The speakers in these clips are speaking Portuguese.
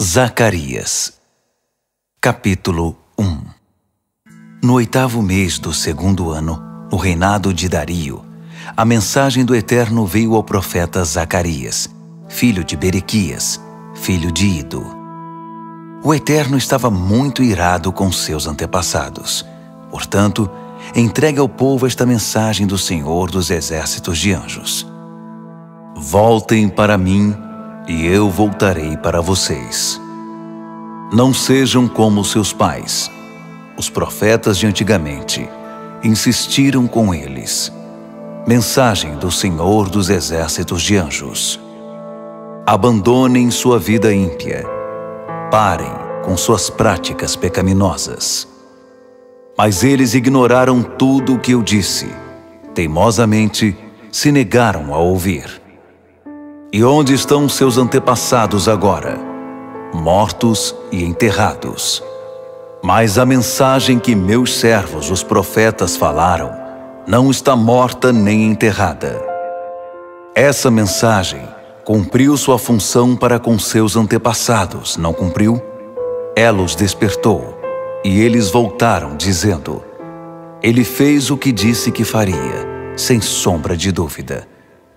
Zacarias, capítulo 1. No 8º mês do 2º ano, no reinado de Dario, a mensagem do Eterno veio ao profeta Zacarias, filho de Berequias, filho de Ido. O Eterno estava muito irado com seus antepassados. Portanto, entregue ao povo esta mensagem do Senhor dos Exércitos de Anjos. Voltem para mim, e eu voltarei para vocês. Não sejam como seus pais. Os profetas de antigamente insistiram com eles. Mensagem do Senhor dos Exércitos de Anjos. Abandonem sua vida ímpia. Parem com suas práticas pecaminosas. Mas eles ignoraram tudo o que eu disse. Teimosamente se negaram a ouvir. E onde estão seus antepassados agora? Mortos e enterrados. Mas a mensagem que meus servos, os profetas, falaram, não está morta nem enterrada. Essa mensagem cumpriu sua função para com seus antepassados, não cumpriu? Ela os despertou, e eles voltaram, dizendo: Ele fez o que disse que faria, sem sombra de dúvida.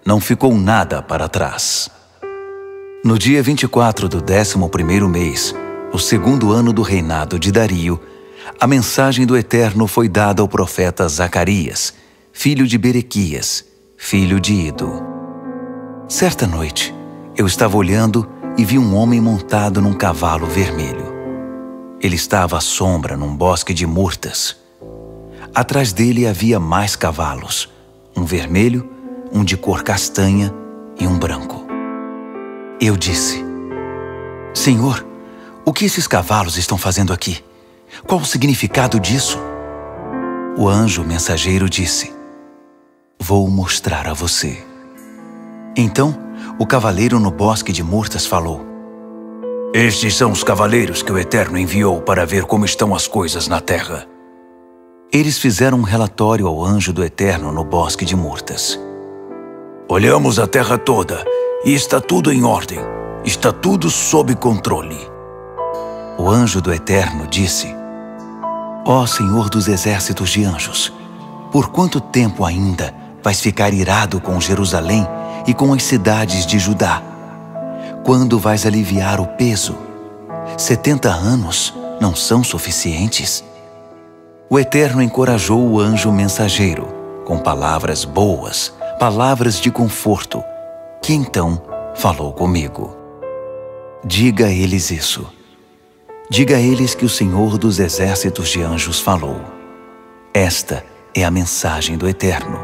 Não ficou nada para trás. No dia 24 do 11º mês, no 2º ano do reinado de Dario, a mensagem do Eterno foi dada ao profeta Zacarias, filho de Berequias, filho de Ido. Certa noite, eu estava olhando e vi um homem montado num cavalo vermelho. Ele estava à sombra num bosque de murtas. Atrás dele havia mais cavalos, um vermelho, um de cor castanha e um branco. Eu disse: Senhor, o que esses cavalos estão fazendo aqui? Qual o significado disso? O anjo mensageiro disse: Vou mostrar a você. Então, o cavaleiro no bosque de murtas falou: Estes são os cavaleiros que o Eterno enviou para ver como estão as coisas na terra. Eles fizeram um relatório ao anjo do Eterno no bosque de murtas. Olhamos a terra toda e está tudo em ordem. Está tudo sob controle. O anjo do Eterno disse: Ó Senhor dos Exércitos de Anjos, por quanto tempo ainda vais ficar irado com Jerusalém e com as cidades de Judá? Quando vais aliviar o peso? 70 anos não são suficientes? O Eterno encorajou o anjo mensageiro com palavras boas, palavras de conforto, que então falou comigo. Diga a eles isso. Diga a eles que o Senhor dos Exércitos de Anjos falou. Esta é a mensagem do Eterno.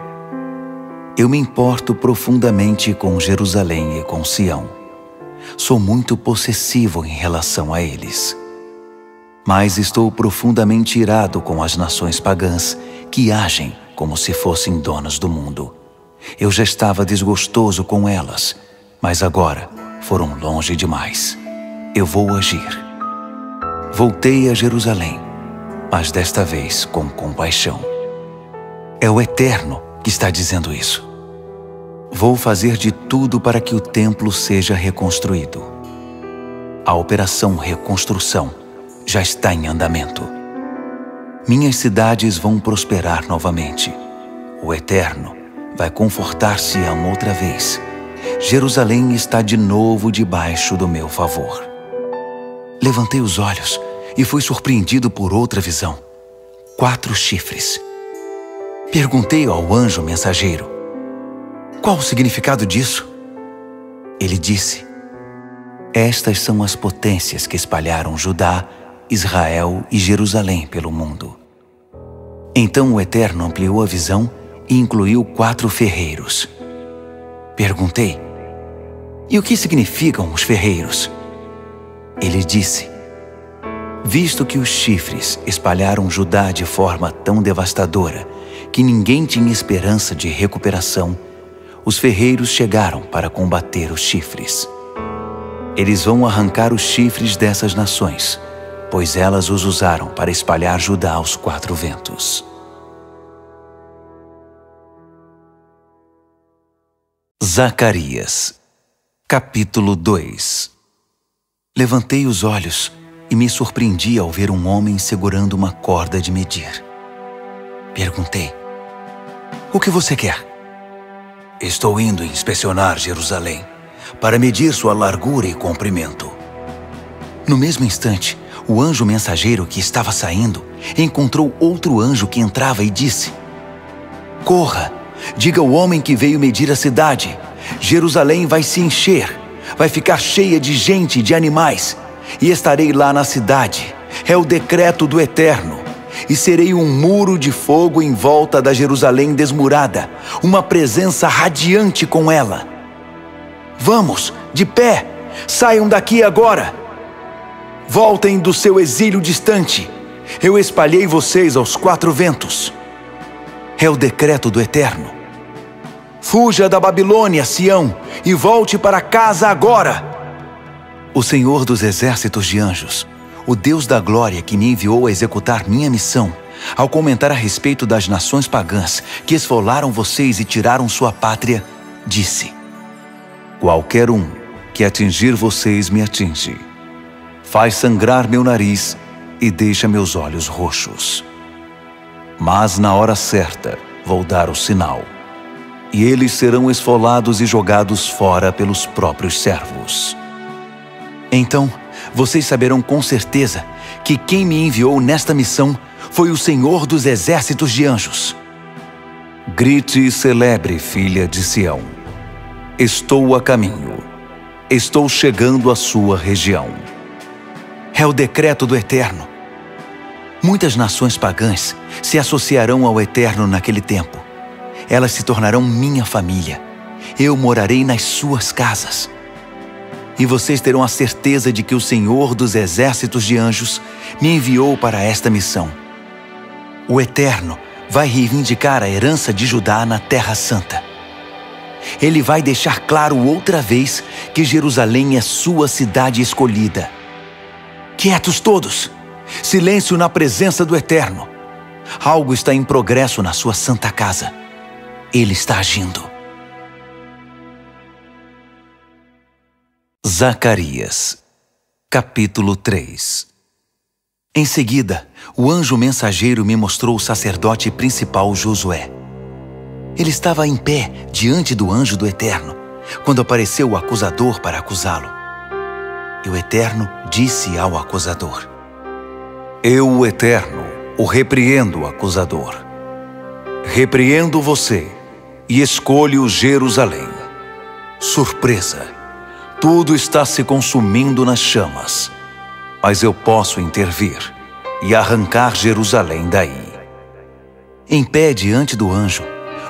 Eu me importo profundamente com Jerusalém e com Sião. Sou muito possessivo em relação a eles. Mas estou profundamente irado com as nações pagãs que agem como se fossem donas do mundo. Eu já estava desgostoso com elas, mas agora foram longe demais. Eu vou agir. Voltei a Jerusalém, mas desta vez com compaixão. É o Eterno que está dizendo isso. Vou fazer de tudo para que o templo seja reconstruído. A operação reconstrução já está em andamento. Minhas cidades vão prosperar novamente. O Eterno vai confortar Sião outra vez. Jerusalém está de novo debaixo do meu favor. Levantei os olhos e fui surpreendido por outra visão. 4 chifres. Perguntei ao anjo mensageiro: Qual o significado disso? Ele disse: Estas são as potências que espalharam Judá, Israel e Jerusalém pelo mundo. Então o Eterno ampliou a visão e incluiu 4 ferreiros. Perguntei: E o que significam os ferreiros? Ele disse: Visto que os chifres espalharam Judá de forma tão devastadora que ninguém tinha esperança de recuperação, os ferreiros chegaram para combater os chifres. Eles vão arrancar os chifres dessas nações, pois elas os usaram para espalhar Judá aos 4 ventos. Zacarias, capítulo 2. Levantei os olhos e me surpreendi ao ver um homem segurando uma corda de medir. Perguntei: "O que você quer?" "Estou indo inspecionar Jerusalém para medir sua largura e comprimento." No mesmo instante, o anjo mensageiro que estava saindo encontrou outro anjo que entrava e disse: "Corra, diga ao homem que veio medir a cidade. Jerusalém vai se encher, vai ficar cheia de gente e de animais, e estarei lá na cidade. É o decreto do Eterno. E serei um muro de fogo em volta da Jerusalém desmurada, uma presença radiante com ela. Vamos, de pé, saiam daqui agora. Voltem do seu exílio distante. Eu espalhei vocês aos 4 ventos. É o decreto do Eterno. Fuja da Babilônia, Sião, e volte para casa agora." O Senhor dos exércitos de anjos, o Deus da glória que me enviou a executar minha missão, ao comentar a respeito das nações pagãs que esfolaram vocês e tiraram sua pátria, disse: "Qualquer um que atingir vocês me atinge. Faz sangrar meu nariz e deixa meus olhos roxos. Mas na hora certa vou dar o sinal, e eles serão esfolados e jogados fora pelos próprios servos. Então vocês saberão com certeza que quem me enviou nesta missão foi o Senhor dos exércitos de anjos. Grite e celebre, filha de Sião. Estou a caminho. Estou chegando à sua região." É o decreto do Eterno. Muitas nações pagãs se associarão ao Eterno naquele tempo. Elas se tornarão minha família. Eu morarei nas suas casas. E vocês terão a certeza de que o Senhor dos exércitos de anjos me enviou para esta missão. O Eterno vai reivindicar a herança de Judá na Terra Santa. Ele vai deixar claro outra vez que Jerusalém é sua cidade escolhida. Quietos todos! Silêncio na presença do Eterno. Algo está em progresso na sua santa casa. Ele está agindo. Zacarias, capítulo 3. Em seguida, o anjo mensageiro me mostrou o sacerdote principal Josué. Ele estava em pé diante do anjo do Eterno, quando apareceu o acusador para acusá-lo. E o Eterno disse ao acusador: "Eu, o Eterno, o repreendo, acusador. Repreendo você e escolho Jerusalém. Surpresa! Tudo está se consumindo nas chamas, mas eu posso intervir e arrancar Jerusalém daí." Em pé diante do anjo,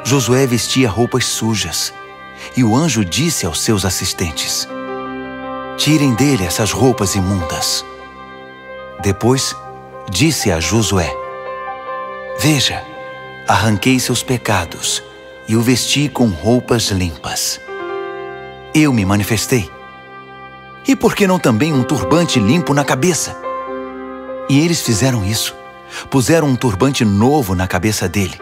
Josué vestia roupas sujas, e o anjo disse aos seus assistentes: "Tirem dele essas roupas imundas." Depois, disse a Josué: "Veja, arranquei seus pecados e o vesti com roupas limpas. Eu me manifestei. E por que não também um turbante limpo na cabeça?" E eles fizeram isso. Puseram um turbante novo na cabeça dele.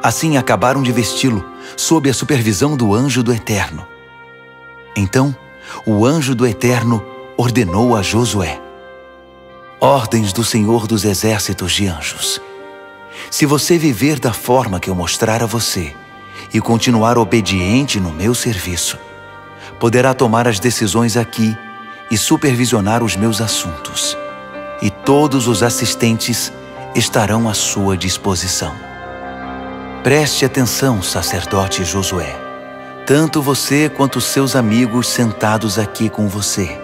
Assim acabaram de vesti-lo, sob a supervisão do anjo do Eterno. Então, o anjo do Eterno ordenou a Josué: "Ordens do Senhor dos exércitos de anjos. Se você viver da forma que eu mostrar a você e continuar obediente no meu serviço, poderá tomar as decisões aqui e supervisionar os meus assuntos, e todos os assistentes estarão à sua disposição. Preste atenção, sacerdote Josué, tanto você quanto seus amigos sentados aqui com você,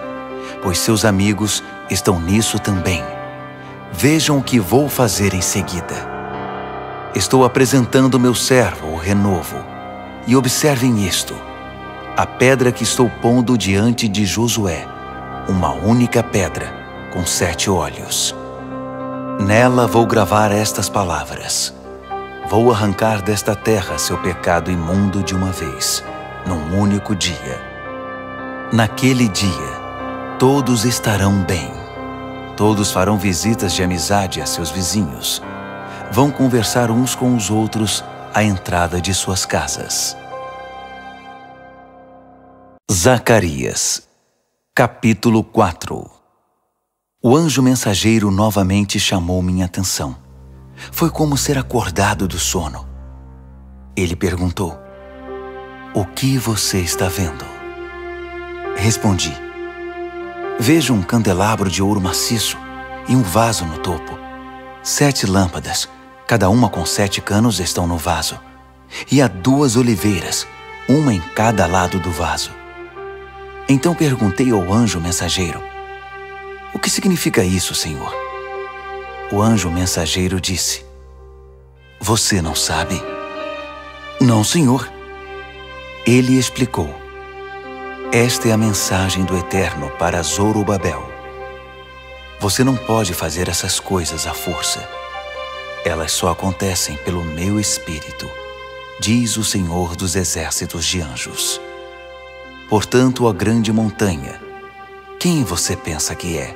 pois seus amigos estão nisso também. Vejam o que vou fazer em seguida. Estou apresentando meu servo, o renovo, e observem isto: a pedra que estou pondo diante de Josué, uma única pedra com 7 olhos. Nela vou gravar estas palavras: vou arrancar desta terra seu pecado imundo de uma vez, num único dia. Naquele dia, todos estarão bem. Todos farão visitas de amizade a seus vizinhos. Vão conversar uns com os outros à entrada de suas casas." Zacarias, Capítulo 4. O anjo mensageiro novamente chamou minha atenção. Foi como ser acordado do sono. Ele perguntou: "O que você está vendo?" Respondi: "Vejo um candelabro de ouro maciço e um vaso no topo. 7 lâmpadas, cada uma com 7 canos, estão no vaso. E há 2 oliveiras, uma em cada lado do vaso." Então perguntei ao anjo mensageiro: "O que significa isso, Senhor?" O anjo mensageiro disse: "Você não sabe?" "Não, Senhor." Ele explicou: "Esta é a mensagem do Eterno para Zorobabel. Você não pode fazer essas coisas à força. Elas só acontecem pelo meu Espírito, diz o Senhor dos Exércitos de Anjos. Portanto, a grande montanha, quem você pensa que é?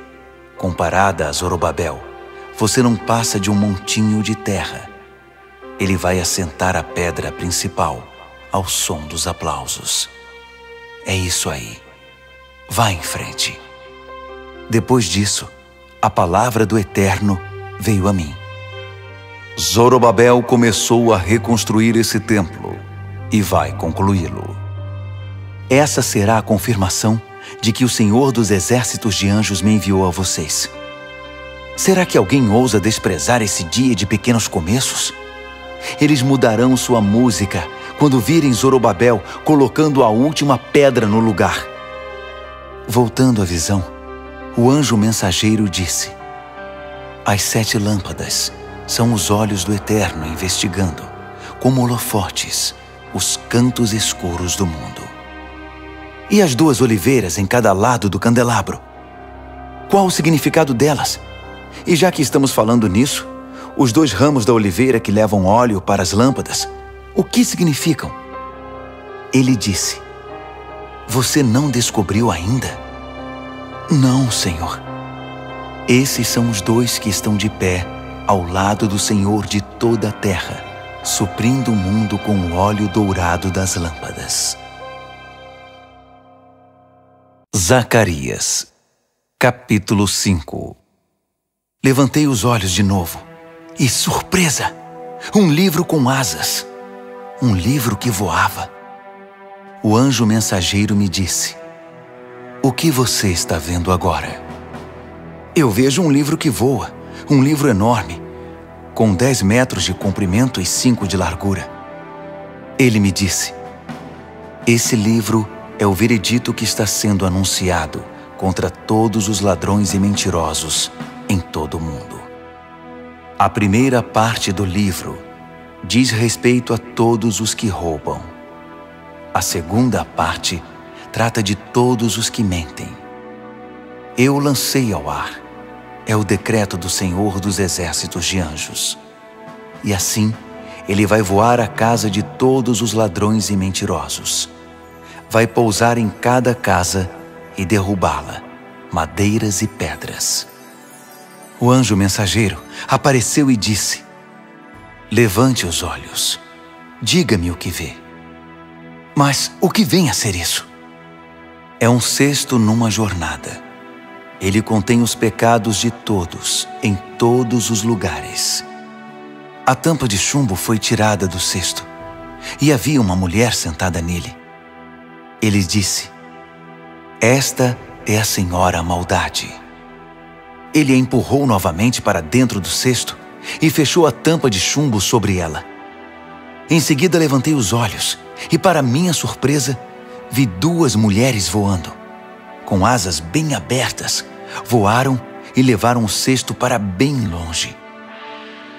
Comparada a Zorobabel, você não passa de um montinho de terra. Ele vai assentar a pedra principal ao som dos aplausos. É isso aí. Vá em frente." Depois disso, a palavra do Eterno veio a mim. Zorobabel começou a reconstruir esse templo e vai concluí-lo. Essa será a confirmação de que o Senhor dos Exércitos de Anjos me enviou a vocês. Será que alguém ousa desprezar esse dia de pequenos começos? Eles mudarão sua música quando virem Zorobabel colocando a última pedra no lugar. Voltando à visão, o anjo mensageiro disse: "As 7 lâmpadas são os olhos do Eterno investigando, como holofotes, os cantos escuros do mundo. E as 2 oliveiras em cada lado do candelabro? Qual o significado delas? E já que estamos falando nisso, os 2 ramos da oliveira que levam óleo para as lâmpadas, o que significam?" Ele disse: "Você não descobriu ainda?" "Não, Senhor." "Esses são os 2 que estão de pé ao lado do Senhor de toda a terra, suprindo o mundo com o óleo dourado das lâmpadas." Zacarias, capítulo 5. Levantei os olhos de novo e, surpresa! Um livro com asas. Um livro que voava. O anjo mensageiro me disse: "O que você está vendo agora?" "Eu vejo um livro que voa, um livro enorme, com 10 metros de comprimento e 5 de largura." Ele me disse: "Esse livro é o veredito que está sendo anunciado contra todos os ladrões e mentirosos em todo o mundo. A primeira parte do livro diz respeito a todos os que roubam. A segunda parte trata de todos os que mentem. Eu lancei ao ar. É o decreto do Senhor dos Exércitos de Anjos. E assim, ele vai voar à casa de todos os ladrões e mentirosos. Vai pousar em cada casa e derrubá-la, madeiras e pedras." O anjo mensageiro apareceu e disse: "Levante os olhos. Diga-me o que vê." "Mas o que vem a ser isso?" "É um cesto numa jornada. Ele contém os pecados de todos, em todos os lugares. A tampa de chumbo foi tirada do cesto, e havia uma mulher sentada nele. Ele disse: Esta é a Senhora Maldade." Ele a empurrou novamente para dentro do cesto e fechou a tampa de chumbo sobre ela. Em seguida levantei os olhos e, para minha surpresa, vi 2 mulheres voando. Com asas bem abertas, voaram e levaram o cesto para bem longe.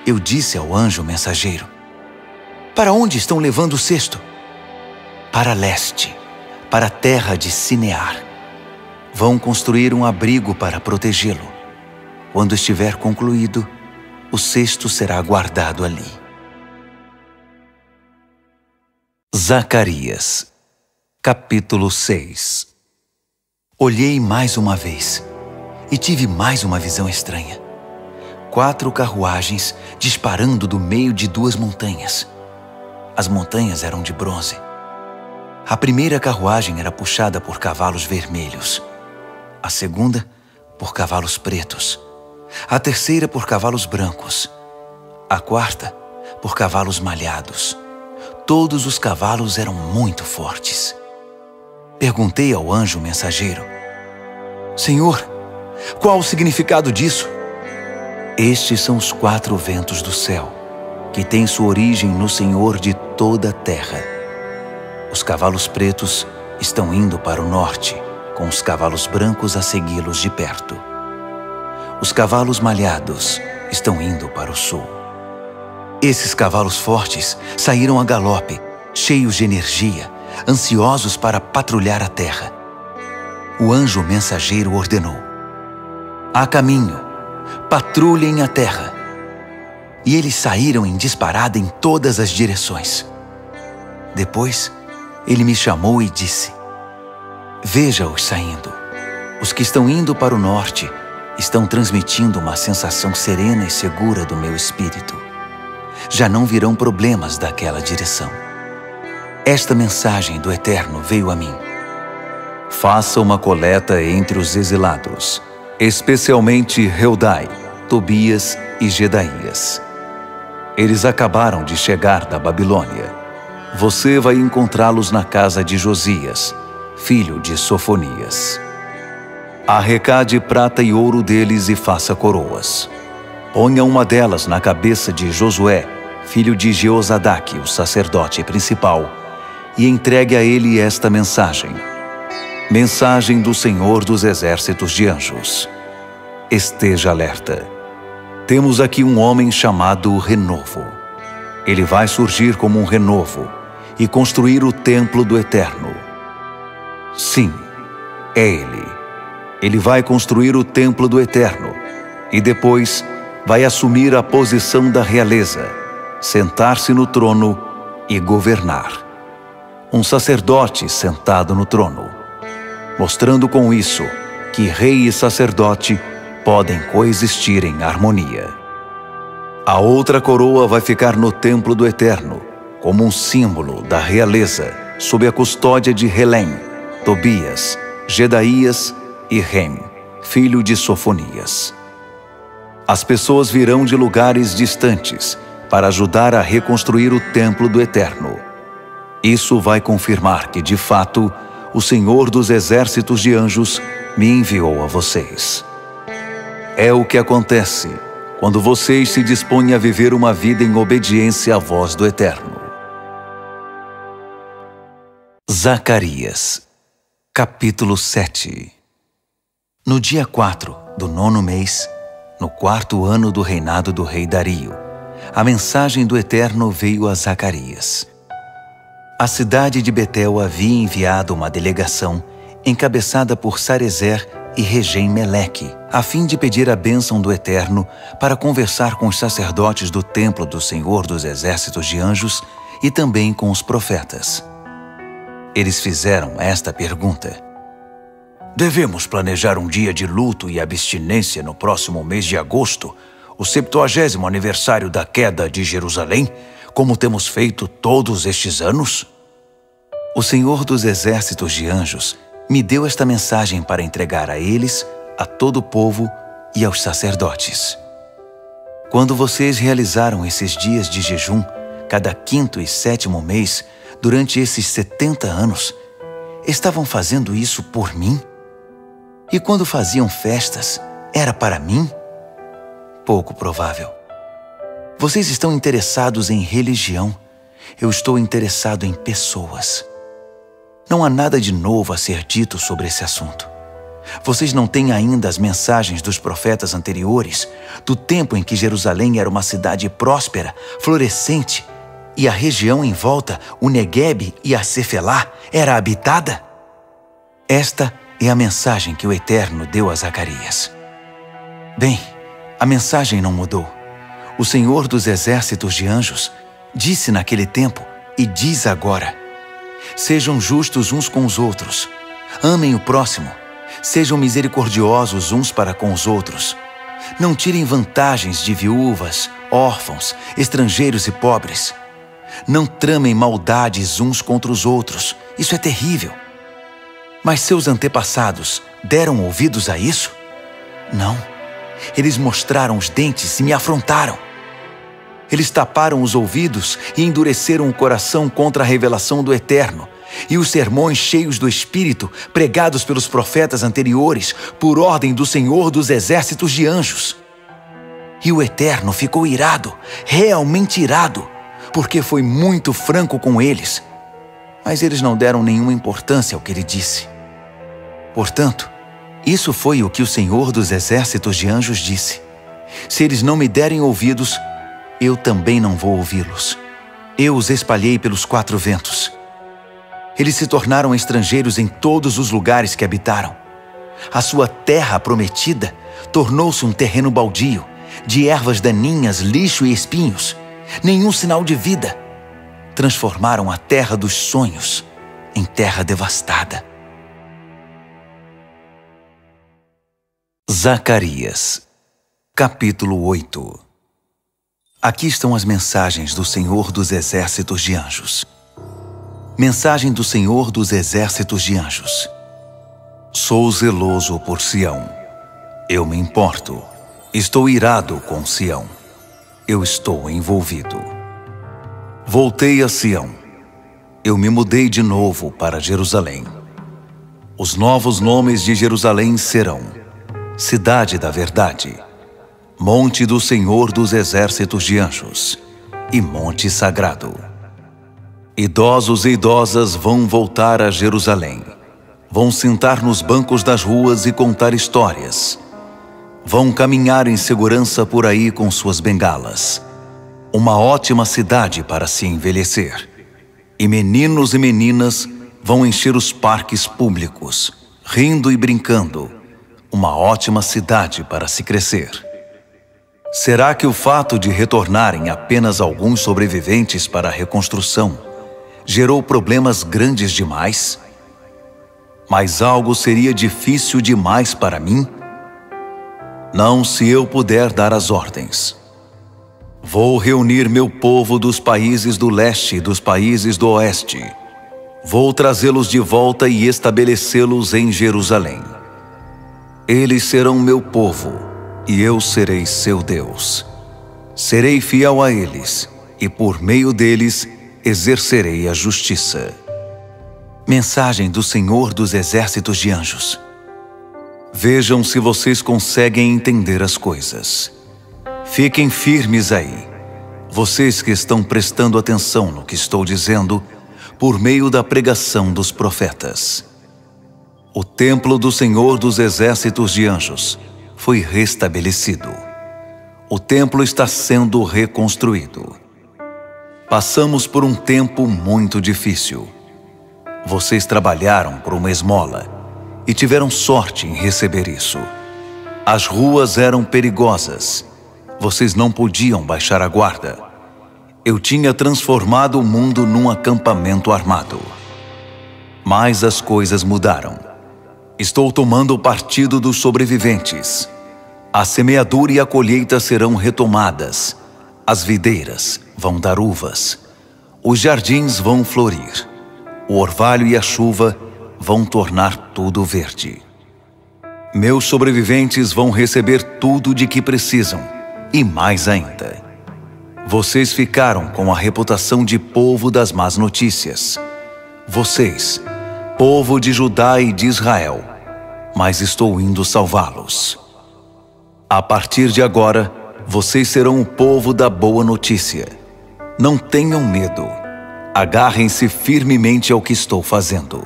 Eu disse ao anjo mensageiro: "Para onde estão levando o cesto?" "Para leste, para a terra de Sinear. Vão construir um abrigo para protegê-lo. Quando estiver concluído, o cesto será guardado ali." Zacarias, capítulo 6. Olhei mais uma vez e tive mais uma visão estranha. 4 carruagens disparando do meio de 2 montanhas. As montanhas eram de bronze. A primeira carruagem era puxada por cavalos vermelhos. a segunda por cavalos pretos, a terceira por cavalos brancos, a quarta por cavalos malhados. Todos os cavalos eram muito fortes. Perguntei ao anjo mensageiro: Senhor, qual o significado disso? Estes são os 4 ventos do céu, que têm sua origem no Senhor de toda a terra. Os cavalos pretos estão indo para o norte, com os cavalos brancos a segui-los de perto. Os cavalos malhados estão indo para o sul. Esses cavalos fortes saíram a galope, cheios de energia, ansiosos para patrulhar a terra. O anjo mensageiro ordenou: a caminho, patrulhem a terra. E eles saíram em disparada em todas as direções. Depois, ele me chamou e disse: veja-os saindo. Os que estão indo para o norte estão transmitindo uma sensação serena e segura do meu espírito. Já não virão problemas daquela direção. Esta mensagem do Eterno veio a mim: faça uma coleta entre os exilados, especialmente Heldai, Tobias e Jedaías. Eles acabaram de chegar da Babilônia. Você vai encontrá-los na casa de Josias, filho de Sofonias. Arrecade prata e ouro deles e faça coroas. Ponha uma delas na cabeça de Josué, filho de Jeozadaque, o sacerdote principal, e entregue a ele esta mensagem: mensagem do Senhor dos Exércitos de Anjos. Esteja alerta. Temos aqui um homem chamado Renovo. Ele vai surgir como um renovo e construir o templo do Eterno. Sim, é ele. Ele vai construir o templo do Eterno e depois vai assumir a posição da realeza, sentar-se no trono e governar. Um sacerdote sentado no trono, mostrando com isso que rei e sacerdote podem coexistir em harmonia. A outra coroa vai ficar no templo do Eterno, como um símbolo da realeza, sob a custódia de Helem, Tobias, Jedaías e Rem, filho de Sofonias. As pessoas virão de lugares distantes para ajudar a reconstruir o templo do Eterno. Isso vai confirmar que, de fato, o Senhor dos Exércitos de Anjos me enviou a vocês. É o que acontece quando vocês se dispõem a viver uma vida em obediência à voz do Eterno. Zacarias, capítulo 7. No dia 4 do 9º mês, no 4º ano do reinado do rei Dario, a mensagem do Eterno veio a Zacarias. A cidade de Betel havia enviado uma delegação encabeçada por Sarezer e Regem-Meleque, a fim de pedir a bênção do Eterno para conversar com os sacerdotes do templo do Senhor dos Exércitos de Anjos e também com os profetas. Eles fizeram esta pergunta: devemos planejar um dia de luto e abstinência no próximo mês de agosto, o 70º aniversário da queda de Jerusalém, como temos feito todos estes anos? O Senhor dos Exércitos de Anjos me deu esta mensagem para entregar a eles, a todo o povo e aos sacerdotes. Quando vocês realizaram esses dias de jejum, cada 5º e 7º mês, durante esses 70 anos, estavam fazendo isso por mim? E quando faziam festas, era para mim? Pouco provável. Vocês estão interessados em religião. Eu estou interessado em pessoas. Não há nada de novo a ser dito sobre esse assunto. Vocês não têm ainda as mensagens dos profetas anteriores, do tempo em que Jerusalém era uma cidade próspera, florescente, e a região em volta, o Neguebe e a Cefelá, era habitada? Esta é a mensagem que o Eterno deu a Zacarias. Bem, a mensagem não mudou. O Senhor dos Exércitos de Anjos disse naquele tempo e diz agora: sejam justos uns com os outros, amem o próximo, sejam misericordiosos uns para com os outros. Não tirem vantagens de viúvas, órfãos, estrangeiros e pobres. Não tramem maldades uns contra os outros. Isso é terrível. Mas seus antepassados deram ouvidos a isso? Não. Eles mostraram os dentes e me afrontaram. Eles taparam os ouvidos e endureceram o coração contra a revelação do Eterno e os sermões cheios do Espírito pregados pelos profetas anteriores por ordem do Senhor dos exércitos de anjos. E o Eterno ficou irado, realmente irado, porque foi muito franco com eles. Mas eles não deram nenhuma importância ao que ele disse. Portanto, isso foi o que o Senhor dos exércitos de anjos disse. Se eles não me derem ouvidos, eu também não vou ouvi-los. Eu os espalhei pelos 4 ventos. Eles se tornaram estrangeiros em todos os lugares que habitaram. A sua terra prometida tornou-se um terreno baldio, de ervas daninhas, lixo e espinhos. Nenhum sinal de vida. Transformaram a terra dos sonhos em terra devastada. Zacarias, capítulo 8. Aqui estão as mensagens do Senhor dos exércitos de anjos. Mensagem do Senhor dos exércitos de anjos. Sou zeloso por Sião. Eu me importo. Estou irado com Sião. Eu estou envolvido. Voltei a Sião. Eu me mudei de novo para Jerusalém. Os novos nomes de Jerusalém serão: Cidade da Verdade, Monte do Senhor dos Exércitos de Anjos e Monte Sagrado. Idosos e idosas vão voltar a Jerusalém. Vão sentar nos bancos das ruas e contar histórias. Vão caminhar em segurança por aí com suas bengalas. Uma ótima cidade para se envelhecer. E meninos e meninas vão encher os parques públicos, rindo e brincando. Uma ótima cidade para se crescer. Será que o fato de retornarem apenas alguns sobreviventes para a reconstrução gerou problemas grandes demais? Mas algo seria difícil demais para mim? Não, se eu puder dar as ordens. Vou reunir meu povo dos países do leste e dos países do oeste. Vou trazê-los de volta e estabelecê-los em Jerusalém. Eles serão meu povo, e eu serei seu Deus. Serei fiel a eles, e por meio deles exercerei a justiça. Mensagem do Senhor dos exércitos de anjos. Vejam se vocês conseguem entender as coisas. Fiquem firmes aí, vocês que estão prestando atenção no que estou dizendo por meio da pregação dos profetas. O templo do Senhor dos exércitos de anjos foi restabelecido. O templo está sendo reconstruído. Passamos por um tempo muito difícil. Vocês trabalharam por uma esmola e tiveram sorte em receber isso. As ruas eram perigosas. Vocês não podiam baixar a guarda. Eu tinha transformado o mundo num acampamento armado. Mas as coisas mudaram. Estou tomando o partido dos sobreviventes. A semeadura e a colheita serão retomadas. As videiras vão dar uvas. Os jardins vão florir. O orvalho e a chuva vão tornar tudo verde. Meus sobreviventes vão receber tudo de que precisam, e mais ainda. Vocês ficaram com a reputação de povo das más notícias. Vocês, povo de Judá e de Israel, mas estou indo salvá-los. A partir de agora, vocês serão o povo da boa notícia. Não tenham medo. Agarrem-se firmemente ao que estou fazendo.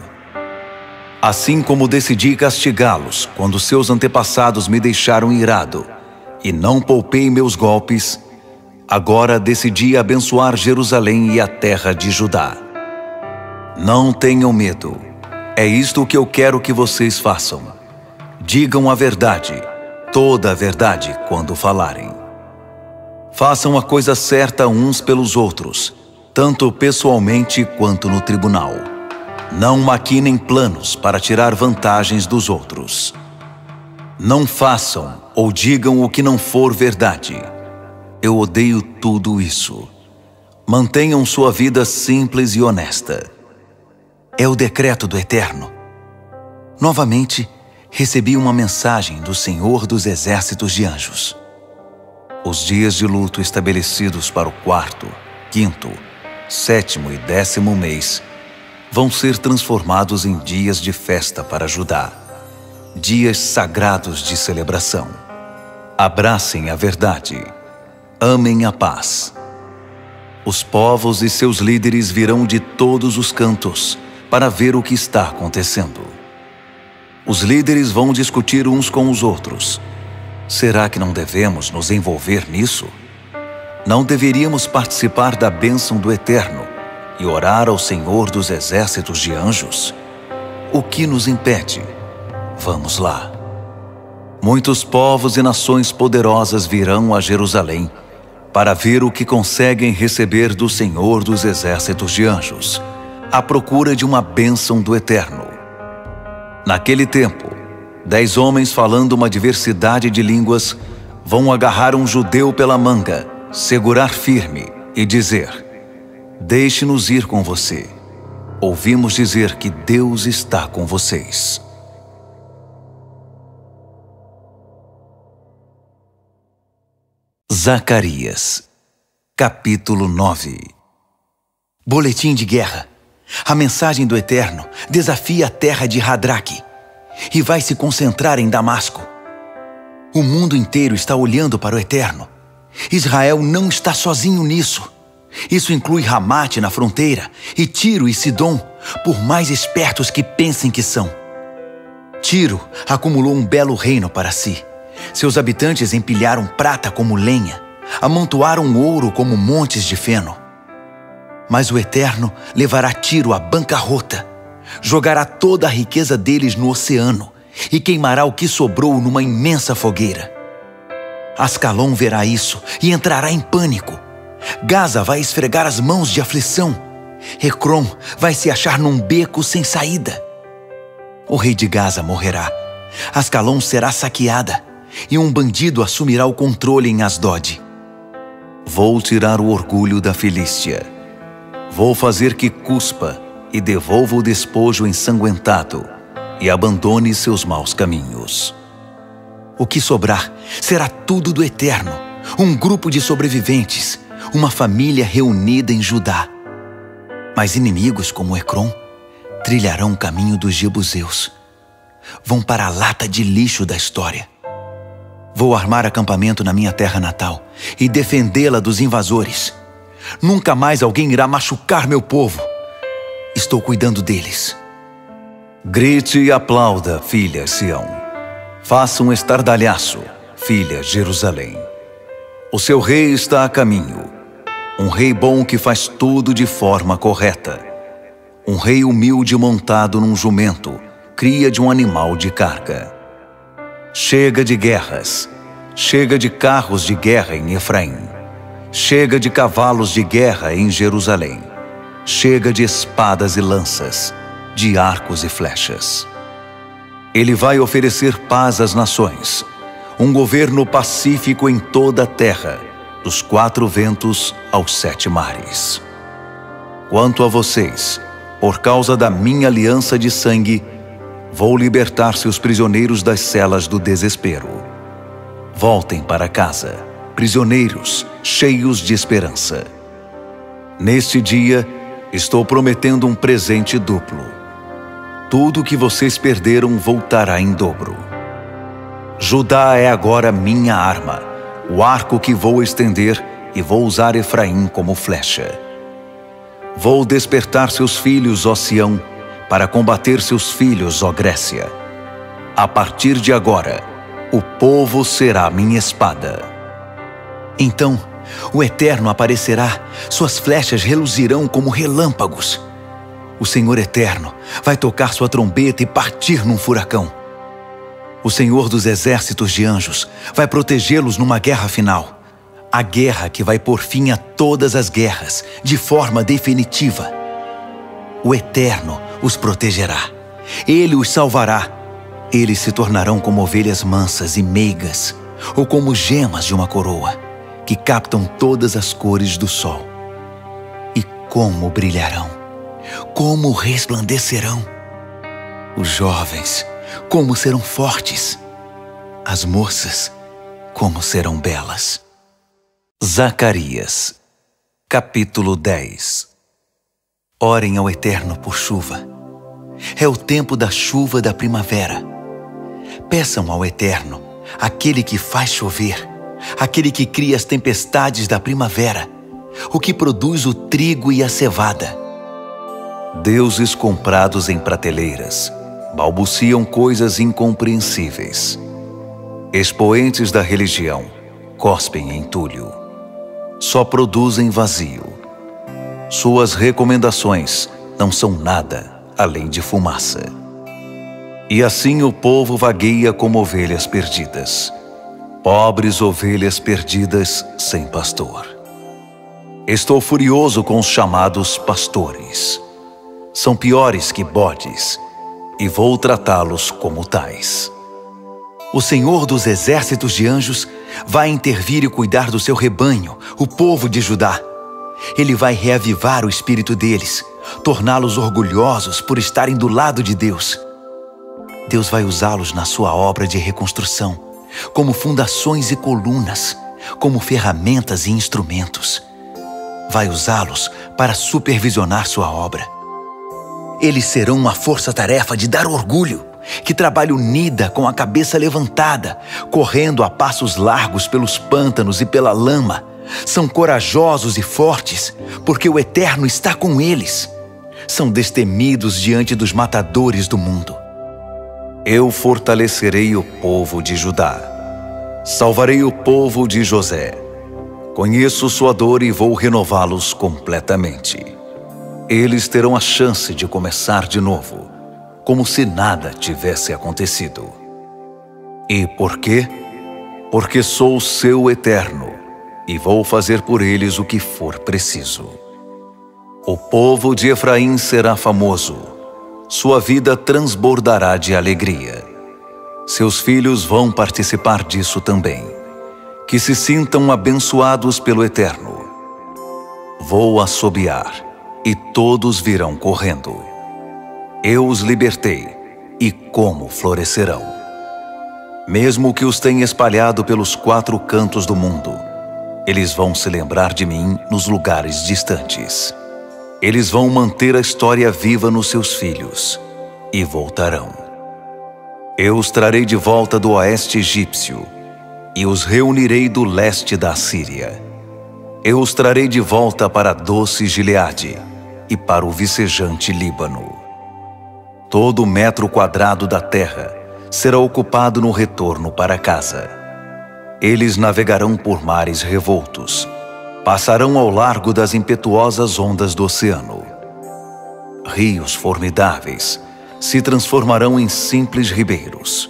Assim como decidi castigá-los quando seus antepassados me deixaram irado e não poupei meus golpes, agora decidi abençoar Jerusalém e a terra de Judá. Não tenham medo. É isto que eu quero que vocês façam. Digam a verdade, toda a verdade, quando falarem. Façam a coisa certa uns pelos outros, tanto pessoalmente quanto no tribunal. Não maquinem planos para tirar vantagens dos outros. Não façam ou digam o que não for verdade. Eu odeio tudo isso. Mantenham sua vida simples e honesta. É o decreto do Eterno. Novamente, recebi uma mensagem do Senhor dos Exércitos de Anjos. Os dias de luto estabelecidos para o 4º, 5º, 7º e 10º mês vão ser transformados em dias de festa para Judá, dias sagrados de celebração. Abracem a verdade, amem a paz. Os povos e seus líderes virão de todos os cantos para ver o que está acontecendo. Os líderes vão discutir uns com os outros. Será que não devemos nos envolver nisso? Não deveríamos participar da bênção do Eterno e orar ao Senhor dos Exércitos de Anjos? O que nos impede? Vamos lá. Muitos povos e nações poderosas virão a Jerusalém para ver o que conseguem receber do Senhor dos Exércitos de Anjos, à procura de uma bênção do Eterno. Naquele tempo, 10 homens falando uma diversidade de línguas vão agarrar um judeu pela manga, segurar firme e dizer: deixe-nos ir com você. Ouvimos dizer que Deus está com vocês. Zacarias, capítulo 9. Boletim de guerra. A mensagem do Eterno desafia a terra de Hadraque e vai se concentrar em Damasco. O mundo inteiro está olhando para o Eterno. Israel não está sozinho nisso. Isso inclui Ramate na fronteira e Tiro e Sidom, por mais espertos que pensem que são. Tiro acumulou um belo reino para si. Seus habitantes empilharam prata como lenha, amontoaram ouro como montes de feno. Mas o Eterno levará Tiro à bancarrota, jogará toda a riqueza deles no oceano e queimará o que sobrou numa imensa fogueira. Ascalon verá isso e entrará em pânico. Gaza vai esfregar as mãos de aflição. Ecrom vai se achar num beco sem saída. O rei de Gaza morrerá. Ascalon será saqueada e um bandido assumirá o controle em Asdod. Vou tirar o orgulho da Filístia. Vou fazer que cuspa e devolva o despojo ensanguentado e abandone seus maus caminhos. O que sobrar será tudo do Eterno, um grupo de sobreviventes, uma família reunida em Judá. Mas inimigos como Ecrom trilharão o caminho dos jebuseus. Vão para a lata de lixo da história. Vou armar acampamento na minha terra natal e defendê-la dos invasores. Nunca mais alguém irá machucar meu povo. Estou cuidando deles. Grite e aplauda, filha Sião. Faça um estardalhaço, filha Jerusalém. O seu rei está a caminho. Um rei bom que faz tudo de forma correta. Um rei humilde montado num jumento, cria de um animal de carga. Chega de guerras. Chega de carros de guerra em Efraim. Chega de cavalos de guerra em Jerusalém. Chega de espadas e lanças, de arcos e flechas. Ele vai oferecer paz às nações, um governo pacífico em toda a terra, dos 4 ventos aos 7 mares. Quanto a vocês, por causa da minha aliança de sangue, vou libertar seus prisioneiros das celas do desespero. Voltem para casa, prisioneiros cheios de esperança. Neste dia, estou prometendo um presente duplo. Tudo que vocês perderam voltará em dobro. Judá é agora minha arma, o arco que vou estender e vou usar Efraim como flecha. Vou despertar seus filhos, ó Sião, para combater seus filhos, ó Grécia. A partir de agora, o povo será minha espada. Então, o Eterno aparecerá, suas flechas reluzirão como relâmpagos. O Senhor Eterno vai tocar sua trombeta e partir num furacão. O Senhor dos Exércitos de Anjos vai protegê-los numa guerra final. A guerra que vai pôr fim a todas as guerras, de forma definitiva. O Eterno os protegerá. Ele os salvará. Eles se tornarão como ovelhas mansas e meigas, ou como gemas de uma coroa, que captam todas as cores do sol. E como brilharão! Como resplandecerão! Os jovens, como serão fortes! As moças, como serão belas! Zacarias, capítulo 10. Orem ao Eterno por chuva. É o tempo da chuva da primavera. Peçam ao Eterno, aquele que faz chover, aquele que cria as tempestades da primavera, o que produz o trigo e a cevada. Deuses comprados em prateleiras balbuciam coisas incompreensíveis. Expoentes da religião cospem entulho. Só produzem vazio. Suas recomendações não são nada além de fumaça. E assim o povo vagueia como ovelhas perdidas. Pobres ovelhas perdidas sem pastor. Estou furioso com os chamados pastores. São piores que bodes, e vou tratá-los como tais. O Senhor dos exércitos de anjos vai intervir e cuidar do seu rebanho, o povo de Judá. Ele vai reavivar o espírito deles, torná-los orgulhosos por estarem do lado de Deus. Deus vai usá-los na sua obra de reconstrução, como fundações e colunas, como ferramentas e instrumentos. Vai usá-los para supervisionar sua obra. Eles serão uma força-tarefa de dar orgulho, que trabalha unida com a cabeça levantada, correndo a passos largos pelos pântanos e pela lama. São corajosos e fortes, porque o Eterno está com eles. São destemidos diante dos matadores do mundo. Eu fortalecerei o povo de Judá. Salvarei o povo de José. Conheço sua dor e vou renová-los completamente. Eles terão a chance de começar de novo, como se nada tivesse acontecido. E por quê? Porque sou o seu Eterno e vou fazer por eles o que for preciso. O povo de Efraim será famoso. Sua vida transbordará de alegria. Seus filhos vão participar disso também. Que se sintam abençoados pelo Eterno. Vou assobiar e todos virão correndo. Eu os libertei, e como florescerão. Mesmo que os tenha espalhado pelos 4 cantos do mundo, eles vão se lembrar de mim nos lugares distantes. Eles vão manter a história viva nos seus filhos, e voltarão. Eu os trarei de volta do oeste egípcio, e os reunirei do leste da Síria. Eu os trarei de volta para a doce Gileade, e para o vicejante Líbano. Todo metro quadrado da terra será ocupado no retorno para casa. Eles navegarão por mares revoltos, passarão ao largo das impetuosas ondas do oceano. Rios formidáveis se transformarão em simples ribeiros.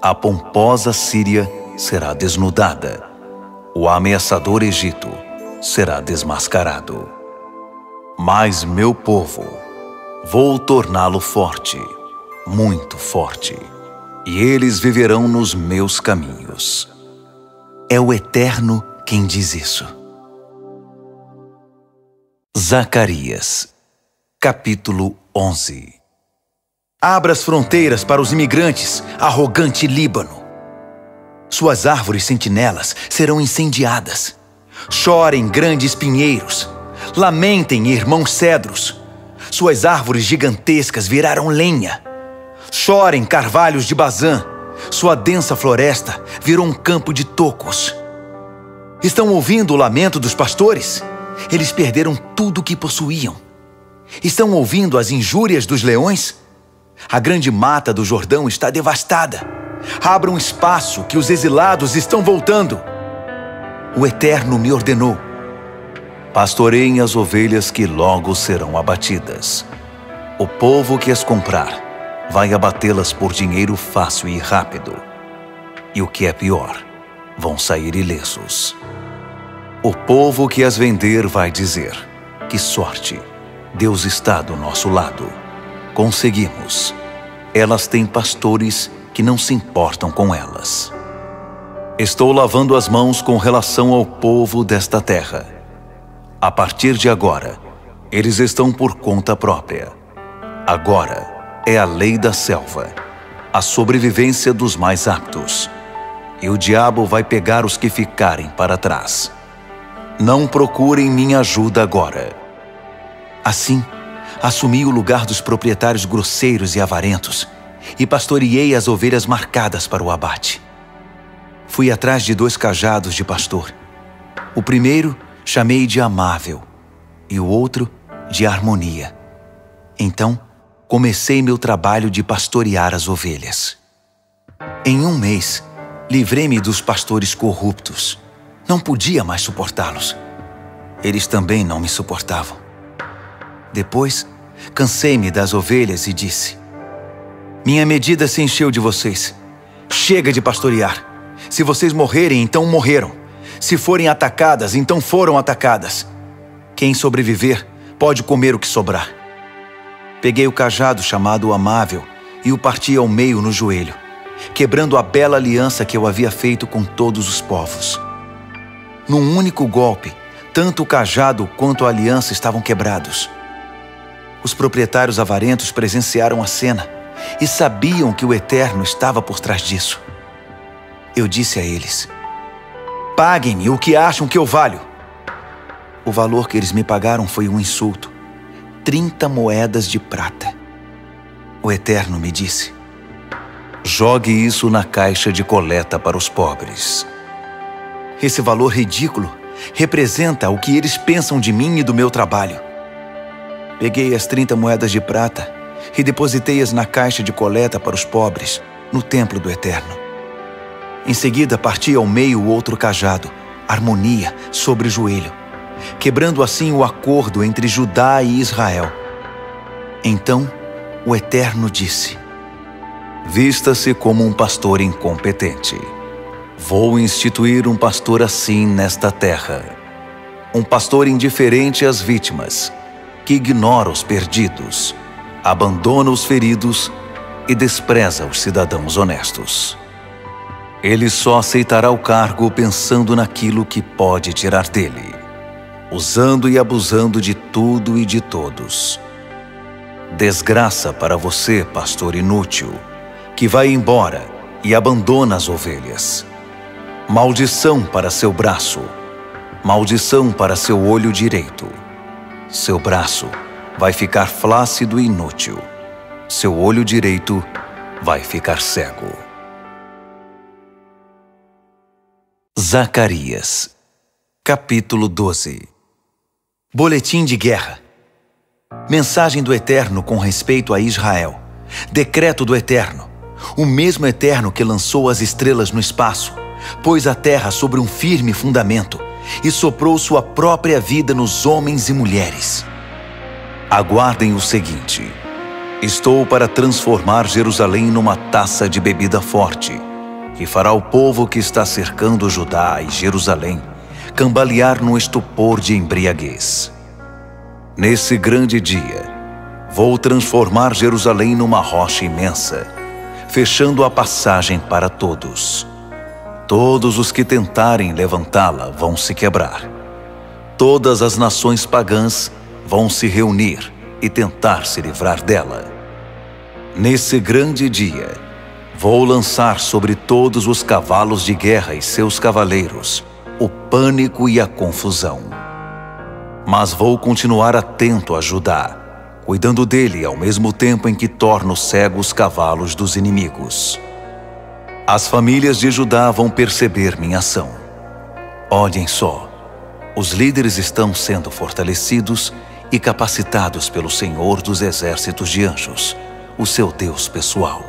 A pomposa Síria será desnudada, o ameaçador Egito será desmascarado. Mas meu povo, vou torná-lo forte, muito forte, e eles viverão nos meus caminhos. É o Eterno quem diz isso. Zacarias, capítulo 11. Abra as fronteiras para os imigrantes, arrogante Líbano. Suas árvores sentinelas serão incendiadas. Chorem, grandes pinheiros. Lamentem, irmãos cedros. Suas árvores gigantescas viraram lenha. Chorem, carvalhos de Bazã. Sua densa floresta virou um campo de tocos. Estão ouvindo o lamento dos pastores? Eles perderam tudo o que possuíam. Estão ouvindo as injúrias dos leões? A grande mata do Jordão está devastada. Abram espaço, que os exilados estão voltando. O Eterno me ordenou: pastoreiem as ovelhas que logo serão abatidas. O povo que as comprar vai abatê-las por dinheiro fácil e rápido. E o que é pior, vão sair ilesos. O povo que as vender vai dizer: que sorte, Deus está do nosso lado. Conseguimos. Elas têm pastores que não se importam com elas. Estou lavando as mãos com relação ao povo desta terra. A partir de agora, eles estão por conta própria. Agora, é a lei da selva, a sobrevivência dos mais aptos. E o diabo vai pegar os que ficarem para trás. Não procurem minha ajuda agora. Assim, assumi o lugar dos proprietários grosseiros e avarentos e pastoreei as ovelhas marcadas para o abate. Fui atrás de 2 cajados de pastor. O primeiro chamei de Amável e o outro de Harmonia. Então, comecei meu trabalho de pastorear as ovelhas. Em 1 mês, livrei-me dos pastores corruptos. Não podia mais suportá-los. Eles também não me suportavam. Depois, cansei-me das ovelhas e disse: minha medida se encheu de vocês. Chega de pastorear. Se vocês morrerem, então morreram. Se forem atacadas, então foram atacadas. Quem sobreviver pode comer o que sobrar. Peguei o cajado chamado Amável e o parti ao meio no joelho, quebrando a bela aliança que eu havia feito com todos os povos. Num único golpe, tanto o cajado quanto a aliança estavam quebrados. Os proprietários avarentos presenciaram a cena e sabiam que o Eterno estava por trás disso. Eu disse a eles: paguem-me o que acham que eu valho. O valor que eles me pagaram foi um insulto: 30 moedas de prata. O Eterno me disse: jogue isso na caixa de coleta para os pobres. Esse valor ridículo representa o que eles pensam de mim e do meu trabalho. Peguei as 30 moedas de prata e depositei-as na caixa de coleta para os pobres, no templo do Eterno. Em seguida, parti ao meio o outro cajado, Harmonia, sobre o joelho, quebrando assim o acordo entre Judá e Israel. Então, o Eterno disse: vista-se como um pastor incompetente. Vou instituir um pastor assim nesta terra. Um pastor indiferente às vítimas, que ignora os perdidos, abandona os feridos e despreza os cidadãos honestos. Ele só aceitará o cargo pensando naquilo que pode tirar dele, usando e abusando de tudo e de todos. Desgraça para você, pastor inútil, que vai embora e abandona as ovelhas. Maldição para seu braço, maldição para seu olho direito. Seu braço vai ficar flácido e inútil. Seu olho direito vai ficar cego. Zacarias, capítulo 12. Boletim de guerra. Mensagem do Eterno com respeito a Israel. Decreto do Eterno, o mesmo Eterno que lançou as estrelas no espaço, pôs a terra sobre um firme fundamento e soprou sua própria vida nos homens e mulheres. Aguardem o seguinte: estou para transformar Jerusalém numa taça de bebida forte, que fará o povo que está cercando Judá e Jerusalém cambalear num estupor de embriaguez. Nesse grande dia, vou transformar Jerusalém numa rocha imensa, fechando a passagem para todos. Todos os que tentarem levantá-la vão se quebrar. Todas as nações pagãs vão se reunir e tentar se livrar dela. Nesse grande dia, vou lançar sobre todos os cavalos de guerra e seus cavaleiros o pânico e a confusão. Mas vou continuar atento a Judá, cuidando dele ao mesmo tempo em que torno cegos os cavalos dos inimigos. As famílias de Judá vão perceber minha ação. Olhem só, os líderes estão sendo fortalecidos e capacitados pelo Senhor dos exércitos de anjos, o seu Deus pessoal.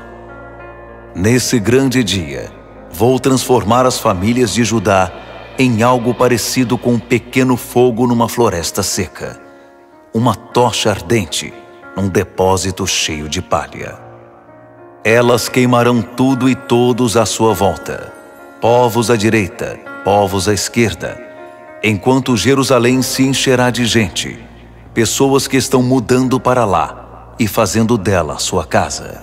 Nesse grande dia, vou transformar as famílias de Judá em algo parecido com um pequeno fogo numa floresta seca, uma tocha ardente num depósito cheio de palha. Elas queimarão tudo e todos à sua volta, povos à direita, povos à esquerda, enquanto Jerusalém se encherá de gente, pessoas que estão mudando para lá e fazendo dela sua casa.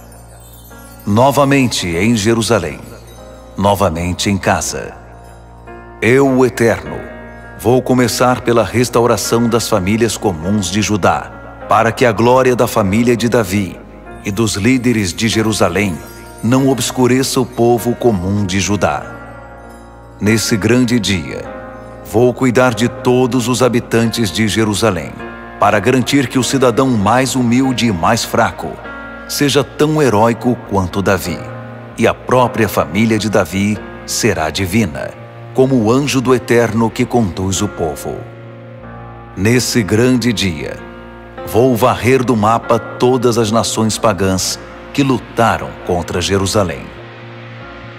Novamente em Jerusalém, novamente em casa. Eu, o Eterno, vou começar pela restauração das famílias comuns de Judá, para que a glória da família de Davi e dos líderes de Jerusalém não obscureça o povo comum de Judá. Nesse grande dia, vou cuidar de todos os habitantes de Jerusalém, para garantir que o cidadão mais humilde e mais fraco seja tão heróico quanto Davi, e a própria família de Davi será divina, como o anjo do Eterno que conduz o povo. Nesse grande dia, vou varrer do mapa todas as nações pagãs que lutaram contra Jerusalém.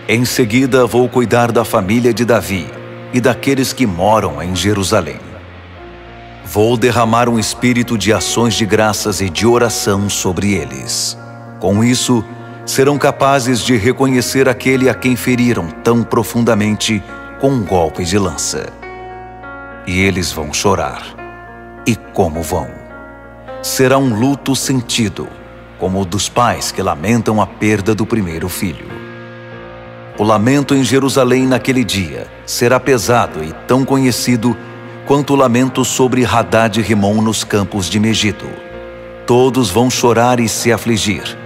Em seguida, vou cuidar da família de Davi e daqueles que moram em Jerusalém. Vou derramar um espírito de ações de graças e de oração sobre eles. Com isso, serão capazes de reconhecer aquele a quem feriram tão profundamente com um golpe de lança. E eles vão chorar. E como vão? Será um luto sentido, como o dos pais que lamentam a perda do primeiro filho. O lamento em Jerusalém naquele dia será pesado e tão conhecido quanto o lamento sobre Hadad-Rimon nos campos de Megido. Todos vão chorar e se afligir,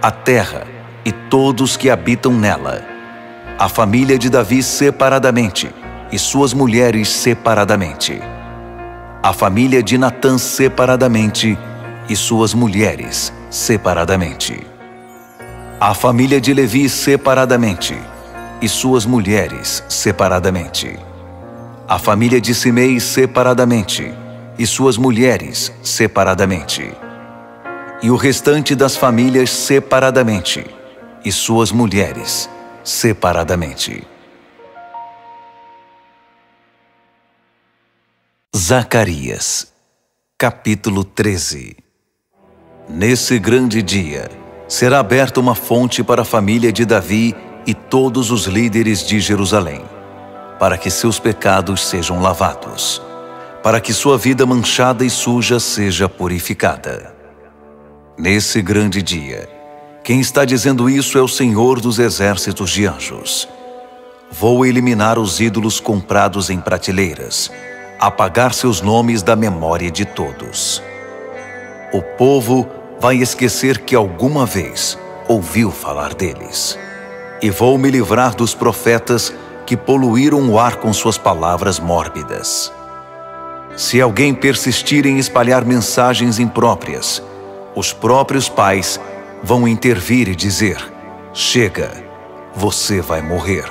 a terra e todos que habitam nela, a família de Davi separadamente e suas mulheres separadamente, a família de Natã separadamente e suas mulheres separadamente, a família de Levi separadamente e suas mulheres separadamente, a família de Simei separadamente e suas mulheres separadamente, e o restante das famílias separadamente e suas mulheres separadamente. Zacarias, capítulo 13. Nesse grande dia, será aberta uma fonte para a família de Davi e todos os líderes de Jerusalém, para que seus pecados sejam lavados, para que sua vida manchada e suja seja purificada. Nesse grande dia, quem está dizendo isso é o Senhor dos exércitos de anjos. Vou eliminar os ídolos comprados em prateleiras, apagar seus nomes da memória de todos. O povo vai esquecer que alguma vez ouviu falar deles. E vou me livrar dos profetas que poluíram o ar com suas palavras mórbidas. Se alguém persistir em espalhar mensagens impróprias, os próprios pais vão intervir e dizer: chega, você vai morrer.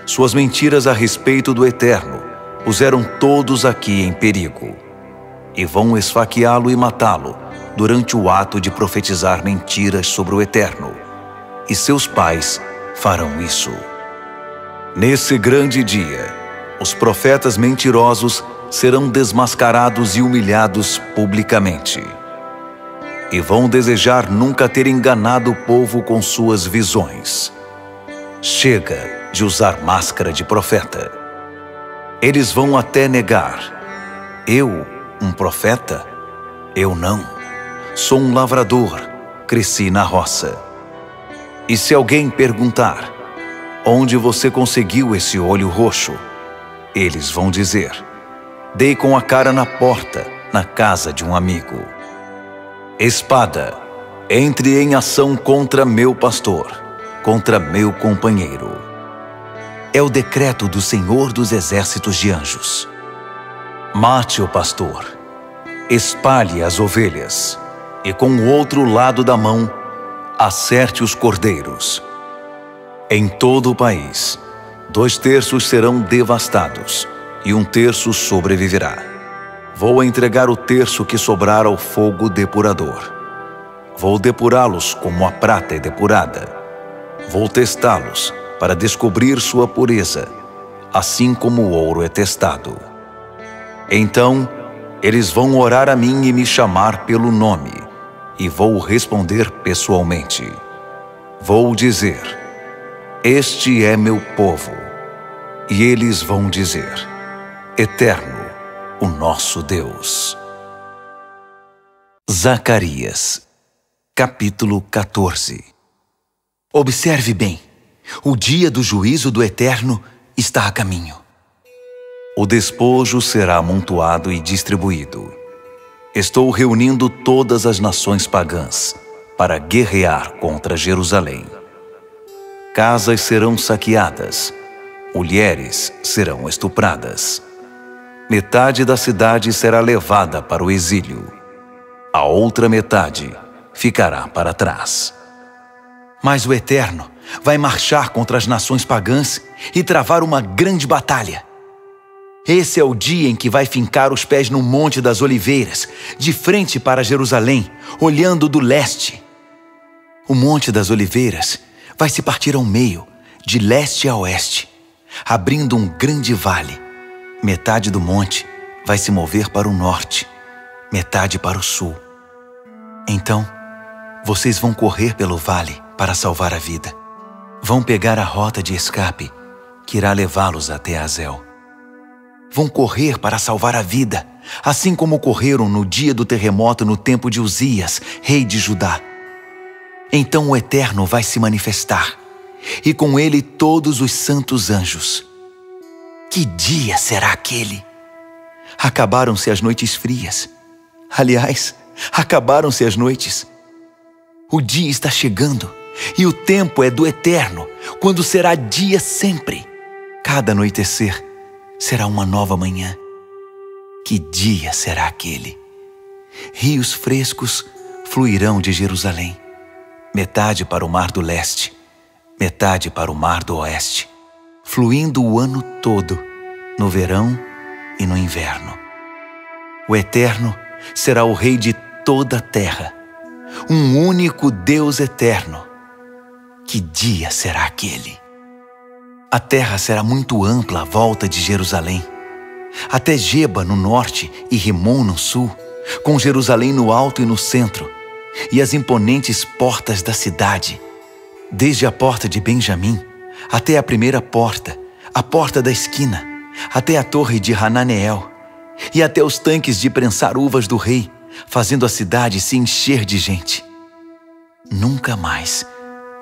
Suas mentiras a respeito do Eterno puseram todos aqui em perigo, e vão esfaqueá-lo e matá-lo durante o ato de profetizar mentiras sobre o Eterno, e seus pais farão isso. Nesse grande dia, os profetas mentirosos serão desmascarados e humilhados publicamente, e vão desejar nunca ter enganado o povo com suas visões. Chega de usar máscara de profeta. Eles vão até negar: eu, um profeta? Eu não. Sou um lavrador, cresci na roça. E se alguém perguntar: onde você conseguiu esse olho roxo? Eles vão dizer: dei com a cara na porta, na casa de um amigo. Espada, entre em ação contra meu pastor, contra meu companheiro. É o decreto do Senhor dos exércitos de anjos. Mate o pastor, espalhe as ovelhas, e com o outro lado da mão, acerte os cordeiros. Em todo o país, 2/3 serão devastados, e 1/3 sobreviverá. Vou entregar o 1/3 que sobrar ao fogo depurador. Vou depurá-los como a prata é depurada. Vou testá-los para descobrir sua pureza, assim como o ouro é testado. Então, eles vão orar a mim e me chamar pelo nome, e vou responder pessoalmente. Vou dizer: este é meu povo. E eles vão dizer: Eterno, o nosso Deus. Zacarias, capítulo 14. Observe bem. O dia do juízo do Eterno está a caminho. O despojo será amontoado e distribuído. Estou reunindo todas as nações pagãs para guerrear contra Jerusalém. Casas serão saqueadas, mulheres serão estupradas. Metade da cidade será levada para o exílio. A outra metade ficará para trás. Mas o Eterno vai marchar contra as nações pagãs e travar uma grande batalha. Esse é o dia em que vai fincar os pés no Monte das Oliveiras, de frente para Jerusalém, olhando do leste. O Monte das Oliveiras vai se partir ao meio, de leste a oeste, abrindo um grande vale. Metade do monte vai se mover para o norte, metade para o sul. Então, vocês vão correr pelo vale para salvar a vida. Vão pegar a rota de escape que irá levá-los até Azel. Vão correr para salvar a vida, assim como correram no dia do terremoto no tempo de Uzias, rei de Judá. Então o Eterno vai se manifestar, e com ele todos os santos anjos. Que dia será aquele? Acabaram-se as noites frias. Aliás, acabaram-se as noites. O dia está chegando, e o tempo é do Eterno, quando será dia sempre. Cada anoitecer será uma nova manhã. Que dia será aquele? Rios frescos fluirão de Jerusalém, metade para o mar do leste, metade para o mar do oeste, fluindo o ano todo, no verão e no inverno. O Eterno será o Rei de toda a terra, um único Deus eterno. Que dia será aquele? A terra será muito ampla à volta de Jerusalém, até Geba no norte e Rimon no sul, com Jerusalém no alto e no centro, e as imponentes portas da cidade, desde a porta de Benjamim até a primeira porta, a porta da esquina, até a torre de Hananeel, e até os tanques de prensar uvas do rei, fazendo a cidade se encher de gente. Nunca mais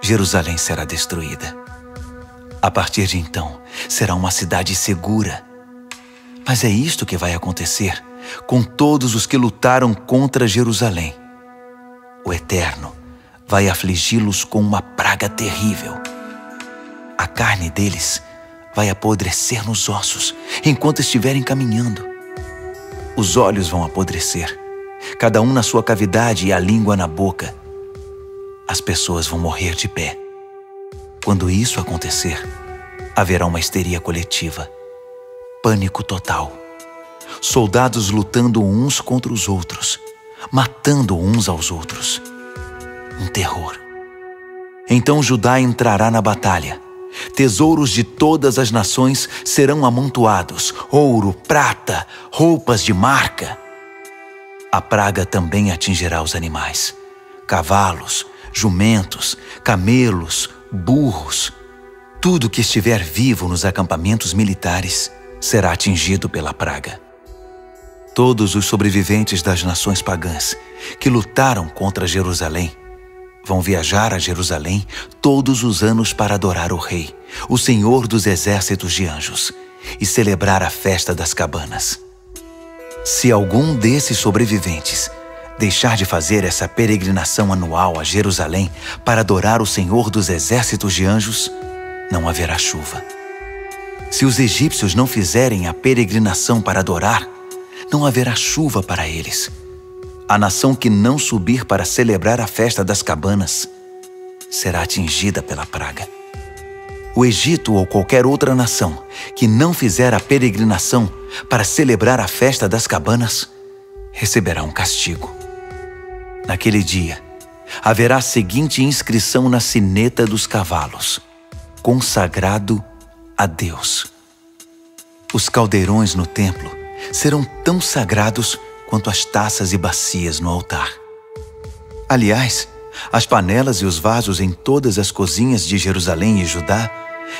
Jerusalém será destruída. A partir de então, será uma cidade segura. Mas é isto que vai acontecer com todos os que lutaram contra Jerusalém. O Eterno vai afligi-los com uma praga terrível. A carne deles vai apodrecer nos ossos enquanto estiverem caminhando. Os olhos vão apodrecer, cada um na sua cavidade e a língua na boca. As pessoas vão morrer de pé. Quando isso acontecer, haverá uma histeria coletiva, pânico total. Soldados lutando uns contra os outros, matando uns aos outros. Um terror. Então Judá entrará na batalha. Tesouros de todas as nações serão amontoados, ouro, prata, roupas de marca. A praga também atingirá os animais, cavalos, jumentos, camelos, burros. Tudo que estiver vivo nos acampamentos militares será atingido pela praga. Todos os sobreviventes das nações pagãs que lutaram contra Jerusalém vão viajar a Jerusalém todos os anos para adorar o Rei, o Senhor dos exércitos de anjos, e celebrar a festa das cabanas. Se algum desses sobreviventes deixar de fazer essa peregrinação anual a Jerusalém para adorar o Senhor dos exércitos de anjos, não haverá chuva. Se os egípcios não fizerem a peregrinação para adorar, não haverá chuva para eles. A nação que não subir para celebrar a festa das cabanas será atingida pela praga. O Egito ou qualquer outra nação que não fizer a peregrinação para celebrar a festa das cabanas receberá um castigo. Naquele dia, haverá a seguinte inscrição na sineta dos cavalos: consagrado a Deus. Os caldeirões no templo serão tão sagrados quanto as taças e bacias no altar. Aliás, as panelas e os vasos em todas as cozinhas de Jerusalém e Judá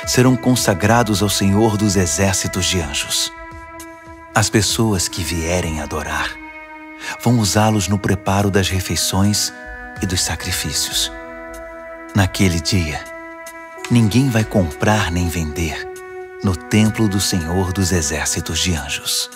serão consagrados ao Senhor dos exércitos de anjos. As pessoas que vierem adorar vão usá-los no preparo das refeições e dos sacrifícios. Naquele dia, ninguém vai comprar nem vender no templo do Senhor dos exércitos de anjos.